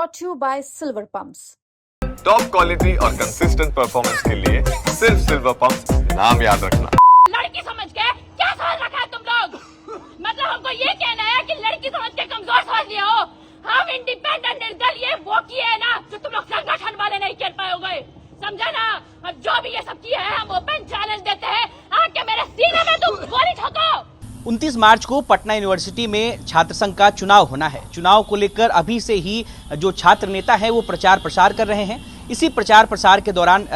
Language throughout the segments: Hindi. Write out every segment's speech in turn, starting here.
brought to you by Silver Pumps. Top quality और कंसिस्टेंट परफॉर्मेंस के लिए सिर्फ सिल्वर पंप्स, नाम याद रखना। लड़की समझ के क्या समझ रखा है तुम लोग? मतलब हमको ये कहना है कि लड़की समझ के कमजोर समझ लिया हो? हम इंडिपेंडेंट निर्दलीय वो किए है ना जो तुम लोग संगठन वाले नहीं कर पाओगे, समझा ना? अब जो भी ये सब किया है हम ओपन चैलेंज देते हैं, आके मेरे सीने में तुम गोली ठोको। 29 मार्च को पटना यूनिवर्सिटी में छात्र संघ का चुनाव होना है। चुनाव को लेकर अभी से ही जो छात्र नेता है वो प्रचार प्रसार कर रहे हैं। इसी प्रचार प्रसार के दौरान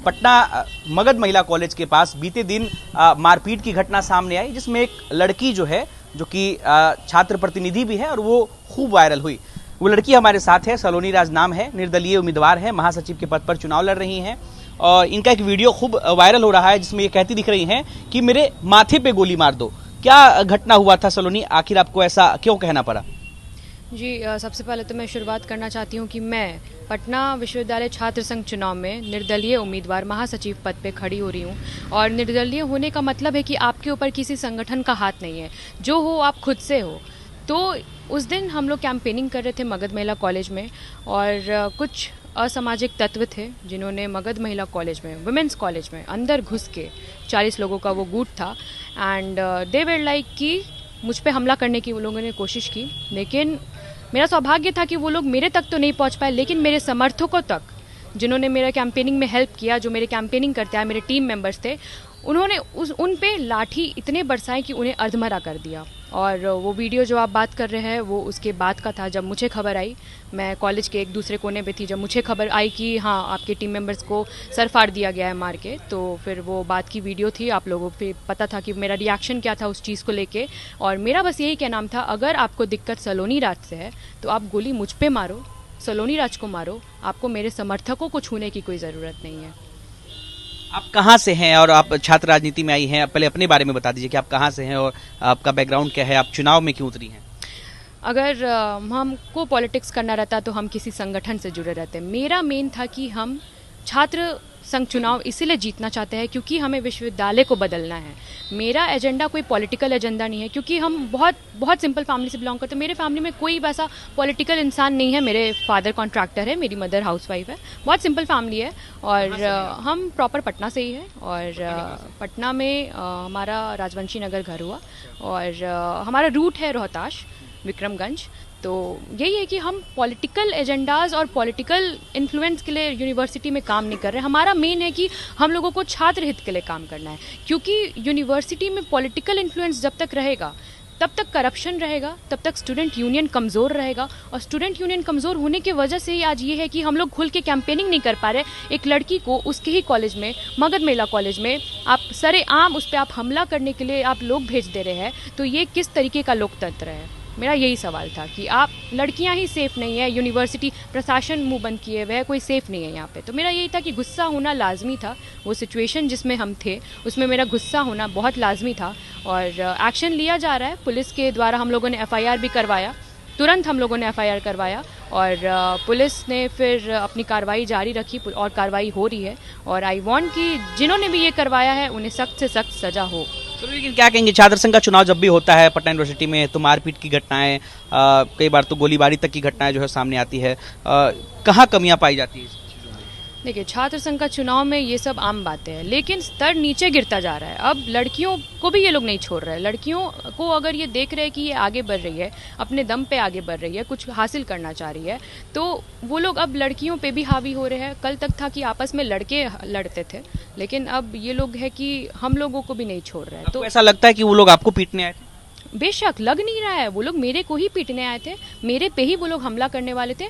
पटना मगध महिला कॉलेज के पास बीते दिन मारपीट की घटना सामने आई, जिसमें एक लड़की जो है, जो कि छात्र प्रतिनिधि भी है और वो खूब वायरल हुई। वो लड़की हमारे साथ है, सलोनी राज नाम है, निर्दलीय उम्मीदवार है, महासचिव के पद पर चुनाव लड़ रही हैं और इनका एक वीडियो खूब वायरल हो रहा है जिसमें ये कहती दिख रही हैं कि मेरे माथे पे गोली मार दो। क्या घटना हुआ था सलोनी, आखिर आपको ऐसा क्यों कहना पड़ा? जी, सबसे पहले तो मैं शुरुआत करना चाहती हूँ कि मैं पटना विश्वविद्यालय छात्र संघ चुनाव में निर्दलीय उम्मीदवार महासचिव पद पे खड़ी हो रही हूँ। और निर्दलीय होने का मतलब है कि आपके ऊपर किसी संगठन का हाथ नहीं है, जो हो आप खुद से हो। तो उस दिन हम लोग कैंपेनिंग कर रहे थे मगध महिला कॉलेज में और कुछ असामाजिक तत्व थे जिन्होंने मगध महिला कॉलेज में, वुमेंस कॉलेज में अंदर घुस के 40 लोगों का वो गुट था एंड दे वर लाइक कि मुझ पे हमला करने की वो लोगों ने कोशिश की। लेकिन मेरा सौभाग्य था कि वो लोग मेरे तक तो नहीं पहुंच पाए, लेकिन मेरे समर्थकों तक, जिन्होंने मेरा कैंपेनिंग में हेल्प किया, जो मेरे कैंपेनिंग करते हैं, मेरे टीम मेंबर्स थे, उन्होंने उन पे लाठी इतने बरसाए कि उन्हें अर्धमरा कर दिया। और वो वीडियो जो आप बात कर रहे हैं वो उसके बाद का था, जब मुझे खबर आई। मैं कॉलेज के एक दूसरे कोने पे थी, जब मुझे खबर आई कि हाँ आपके टीम मेंबर्स को सर फाड़ दिया गया है मार के, तो फिर वो बात की वीडियो थी। आप लोगों पे पता था कि मेरा रिएक्शन क्या था उस चीज़ को लेके। और मेरा बस यही कहना था, अगर आपको दिक्कत सलोनी राज से है तो आप गोली मुझ पे मारो, सलोनी राज को मारो, आपको मेरे समर्थकों को छूने की कोई ज़रूरत नहीं है। आप कहाँ से हैं और आप छात्र राजनीति में आई हैं? पहले अपने बारे में बता दीजिए कि आप कहाँ से हैं और आपका बैकग्राउंड क्या है, आप चुनाव में क्यों उतरी हैं? अगर हमको पॉलिटिक्स करना रहता तो हम किसी संगठन से जुड़े रहते। मेरा मेन था कि हम छात्र संघ चुनाव इसीलिए जीतना चाहते हैं क्योंकि हमें विश्वविद्यालय को बदलना है। मेरा एजेंडा कोई पॉलिटिकल एजेंडा नहीं है, क्योंकि हम बहुत सिंपल फैमिली से बिलोंग करते हैं। मेरे फैमिली में कोई वैसा पॉलिटिकल इंसान नहीं है। मेरे फादर कॉन्ट्रैक्टर है, मेरी मदर हाउसवाइफ है, बहुत सिंपल फैमिली है। और हम प्रॉपर पटना से ही है और पटना में हमारा राजवंशी नगर घर हुआ और हमारा रूट है रोहतास, विक्रमगंज। तो यही है कि हम पॉलिटिकल एजेंडाज और पॉलिटिकल इन्फ्लुएंस के लिए यूनिवर्सिटी में काम नहीं कर रहे। हमारा मेन है कि हम लोगों को छात्र हित के लिए काम करना है, क्योंकि यूनिवर्सिटी में पॉलिटिकल इन्फ्लुएंस जब तक रहेगा तब तक करप्शन रहेगा, तब तक स्टूडेंट यूनियन कमज़ोर रहेगा। और स्टूडेंट यूनियन कमज़ोर होने की वजह से ही आज ये है कि हम लोग खुल के कैंपेनिंग नहीं कर पा रहे। एक लड़की को उसके ही कॉलेज में, मगध महिला कॉलेज में, आप सरेआम उस पर आप हमला करने के लिए आप लोग भेज दे रहे हैं। तो ये किस तरीके का लोकतंत्र है? मेरा यही सवाल था कि आप लड़कियां ही सेफ़ नहीं है, यूनिवर्सिटी प्रशासन मुंह बंद किए हुए है, कोई सेफ़ नहीं है यहाँ पे। तो मेरा यही था कि गुस्सा होना लाजमी था। वो सिचुएशन जिसमें हम थे उसमें मेरा गुस्सा होना बहुत लाजमी था और एक्शन लिया जा रहा है। पुलिस के द्वारा हम लोगों ने एफआईआर भी करवाया, तुरंत हम लोगों ने एफआईआर करवाया और पुलिस ने फिर अपनी कार्रवाई जारी रखी और कार्रवाई हो रही है। और आई वांट कि जिन्होंने भी ये करवाया है उन्हें सख्त से सख्त सज़ा हो। तो लेकिन क्या कहेंगे, छात्र संघ का चुनाव जब भी होता है पटना यूनिवर्सिटी में तो मारपीट की घटनाएं, कई बार तो गोलीबारी तक की घटनाएं जो है सामने आती है, कहाँ कमियां पाई जाती है? देखिए, छात्र संघ का चुनाव में ये सब आम बातें हैं, लेकिन स्तर नीचे गिरता जा रहा है। अब लड़कियों को भी ये लोग नहीं छोड़ रहे हैं। लड़कियों को अगर ये देख रहे हैं कि ये आगे बढ़ रही है, अपने दम पे आगे बढ़ रही है, कुछ हासिल करना चाह रही है, तो वो लोग अब लड़कियों पे भी हावी हो रहे हैं। कल तक था कि आपस में लड़के लड़ते थे, लेकिन अब ये लोग है कि हम लोगों को भी नहीं छोड़ रहे हैं। तो ऐसा लगता है कि वो लोग आपको पीटने आए थे? बेशक लग नहीं रहा है, वो लोग मेरे को ही पीटने आए थे, मेरे पे ही वो लोग हमला करने वाले थे।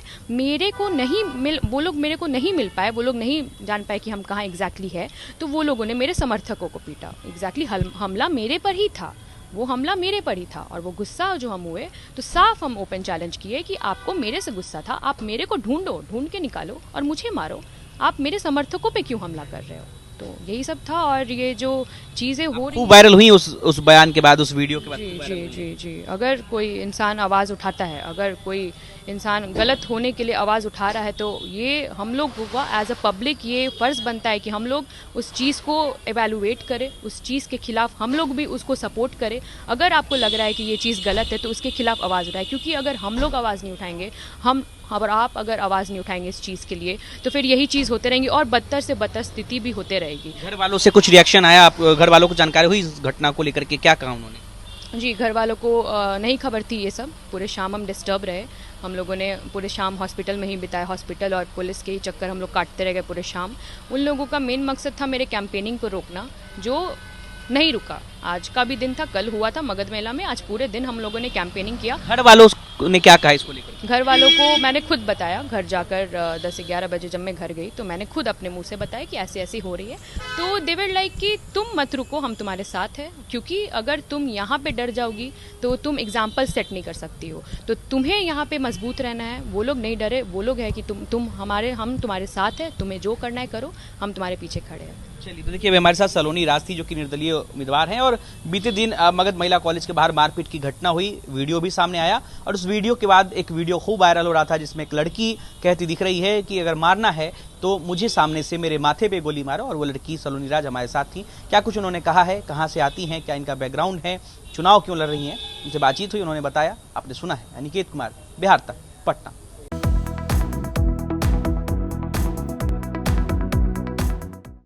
वो लोग मेरे को नहीं मिल पाए, वो लोग नहीं जान पाए कि हम कहाँ एग्जैक्टली है, तो वो लोगों ने मेरे समर्थकों को पीटा। एग्जैक्टली हमला मेरे पर ही था, वो हमला मेरे पर ही था। और वो गुस्सा जो हम हुए तो साफ हम ओपन चैलेंज किए कि आपको मेरे से गुस्सा था, आप मेरे को ढूंढ के निकालो और मुझे मारो, आप मेरे समर्थकों पे क्यों हमला कर रहे हो? तो यही सब था। और ये जो चीज़ें हो रही वायरल हुई उस बयान के बाद, उस वीडियो के बाद। जी, अगर कोई इंसान आवाज़ उठाता है, अगर कोई इंसान गलत होने के लिए आवाज़ उठा रहा है, तो ये हम लोग का एज अ पब्लिक ये फ़र्ज़ बनता है कि हम लोग उस चीज़ को एवेलुएट करें, उस चीज़ के खिलाफ हम लोग भी उसको सपोर्ट करें। अगर आपको लग रहा है कि ये चीज़ गलत है तो उसके खिलाफ आवाज़ उठाएं, क्योंकि अगर हम लोग आवाज़ नहीं उठाएंगे, हम और आप अगर आवाज़ नहीं उठाएंगे इस चीज़ के लिए तो फिर यही चीज़ होते रहेंगी और बदतर से बदतर स्थिति भी होते रहेगी। घर वालों से कुछ रिएक्शन आया? आप घर वालों को जानकारी हुई इस घटना को लेकर के, क्या कहा उन्होंने? जी, घर वालों को नहीं खबर थी ये सब। पूरे शाम हम डिस्टर्ब रहे, हम लोगों ने पूरे शाम हॉस्पिटल में ही बिताया, हॉस्पिटल और पुलिस के ही चक्कर हम लोग काटते रह गए पूरे शाम। उन लोगों का मेन मकसद था मेरे कैंपेनिंग को रोकना, जो नहीं रुका। आज का भी दिन था, कल हुआ था मगध मेला में, आज पूरे दिन हम लोगों ने कैंपेनिंग किया। घर वालों ने क्या कहा इसको लेकर? घर वालों को मैंने खुद बताया, घर जाकर 10-11 बजे जब मैं घर गई तो मैंने खुद अपने मुंह से बताया कि ऐसी ऐसी हो रही है। तो दे वर लाइक कि तुम मत रुको, हम तुम्हारे साथ हैं, क्योंकि अगर तुम यहाँ पे डर जाओगी तो तुम एग्जाम्पल सेट नहीं कर सकती हो। तो तुम्हें यहाँ पे मजबूत रहना है। वो लोग नहीं डरे, वो लोग है कि हम तुम्हारे साथ हैं, तुम्हें जो करना है करो, हम तुम्हारे पीछे खड़े हैं। चलिए, तो देखिए हमारे साथ सलोनी राज थी जो कि निर्दलीय उम्मीदवार हैं, और बीते दिन मगध महिला कॉलेज के बाहर मारपीट की घटना हुई, वीडियो भी सामने आया, और उस वीडियो के बाद एक वीडियो खूब वायरल हो रहा था जिसमें एक लड़की कहती दिख रही है कि अगर मारना है तो मुझे सामने से मेरे माथे पे गोली मारो। और वो लड़की सलोनी राज हमारे साथ थी। क्या कुछ उन्होंने कहा है, कहाँ से आती हैं, क्या इनका बैकग्राउंड है, चुनाव क्यों लड़ रही हैं, उनसे बातचीत हुई, उन्होंने बताया, आपने सुना है। अनिकेत कुमार, बिहार तक, पटना।